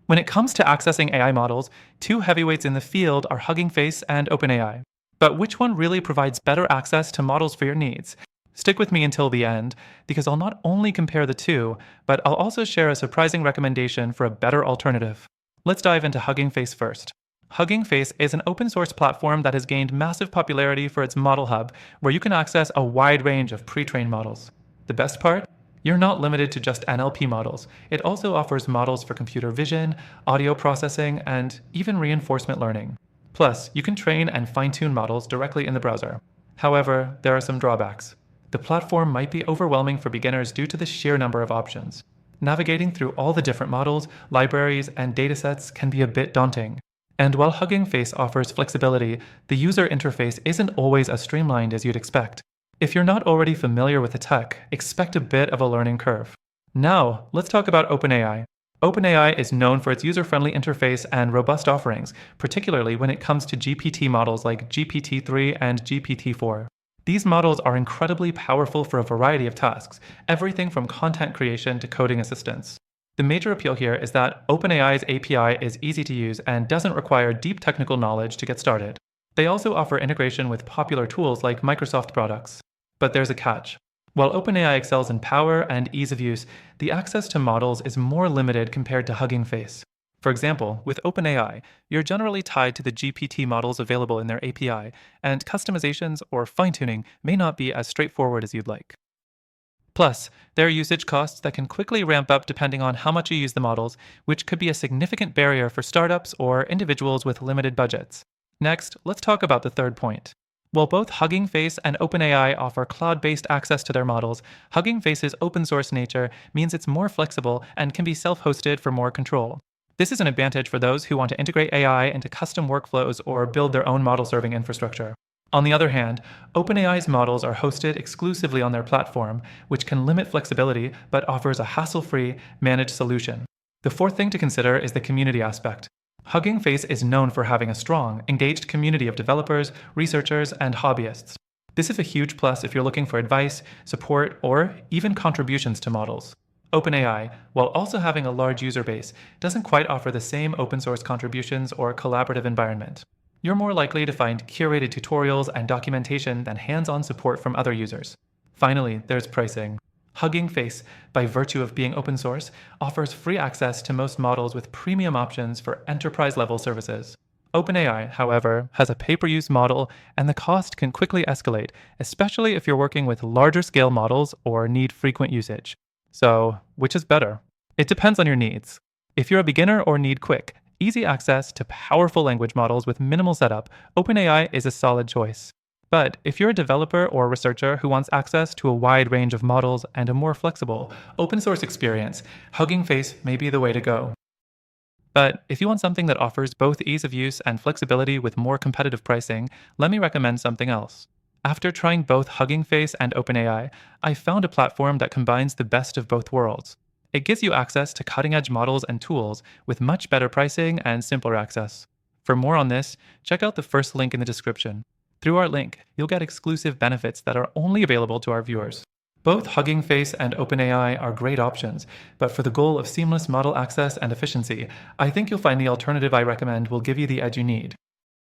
When it comes to accessing AI models, two heavyweights in the field are Hugging Face and OpenAI. But which one really provides better access to models for your needs? Stick with me until the end, because I'll not only compare the two, but I'll also share a surprising recommendation for a better alternative. Let's dive into Hugging Face first. Hugging Face is an open source platform that has gained massive popularity for its model hub, where you can access a wide range of pre-trained models. The best part? You're not limited to just NLP models. It also offers models for computer vision, audio processing, and even reinforcement learning. Plus, you can train and fine-tune models directly in the browser. However, there are some drawbacks. The platform might be overwhelming for beginners due to the sheer number of options. Navigating through all the different models, libraries, and datasets can be a bit daunting. And while Hugging Face offers flexibility, the user interface isn't always as streamlined as you'd expect. If you're not already familiar with the tech, expect a bit of a learning curve. Now, let's talk about OpenAI. OpenAI is known for its user-friendly interface and robust offerings, particularly when it comes to GPT models like GPT-3 and GPT-4. These models are incredibly powerful for a variety of tasks, everything from content creation to coding assistance. The major appeal here is that OpenAI's API is easy to use and doesn't require deep technical knowledge to get started. They also offer integration with popular tools like Microsoft products. But there's a catch. While OpenAI excels in power and ease of use, the access to models is more limited compared to Hugging Face. For example, with OpenAI, you're generally tied to the GPT models available in their API, and customizations or fine-tuning may not be as straightforward as you'd like. Plus, there are usage costs that can quickly ramp up depending on how much you use the models, which could be a significant barrier for startups or individuals with limited budgets. Next, let's talk about the third point. While both Hugging Face and OpenAI offer cloud-based access to their models, Hugging Face's open-source nature means it's more flexible and can be self-hosted for more control. This is an advantage for those who want to integrate AI into custom workflows or build their own model-serving infrastructure. On the other hand, OpenAI's models are hosted exclusively on their platform, which can limit flexibility but offers a hassle-free, managed solution. The fourth thing to consider is the community aspect. Hugging Face is known for having a strong, engaged community of developers, researchers, and hobbyists. This is a huge plus if you're looking for advice, support, or even contributions to models. OpenAI, while also having a large user base, doesn't quite offer the same open-source contributions or collaborative environment. You're more likely to find curated tutorials and documentation than hands-on support from other users. Finally, there's pricing. Hugging Face, by virtue of being open source, offers free access to most models with premium options for enterprise-level services. OpenAI, however, has a pay-per-use model, and the cost can quickly escalate, especially if you're working with larger-scale models or need frequent usage. So, which is better? It depends on your needs. If you're a beginner or need quick, easy access to powerful language models with minimal setup, OpenAI is a solid choice. But if you're a developer or researcher who wants access to a wide range of models and a more flexible, open-source experience, Hugging Face may be the way to go. But if you want something that offers both ease of use and flexibility with more competitive pricing, let me recommend something else. After trying both Hugging Face and OpenAI, I found a platform that combines the best of both worlds. It gives you access to cutting-edge models and tools with much better pricing and simpler access. For more on this, check out the first link in the description. Through our link, you'll get exclusive benefits that are only available to our viewers. Both Hugging Face and OpenAI are great options, but for the goal of seamless model access and efficiency, I think you'll find the alternative I recommend will give you the edge you need.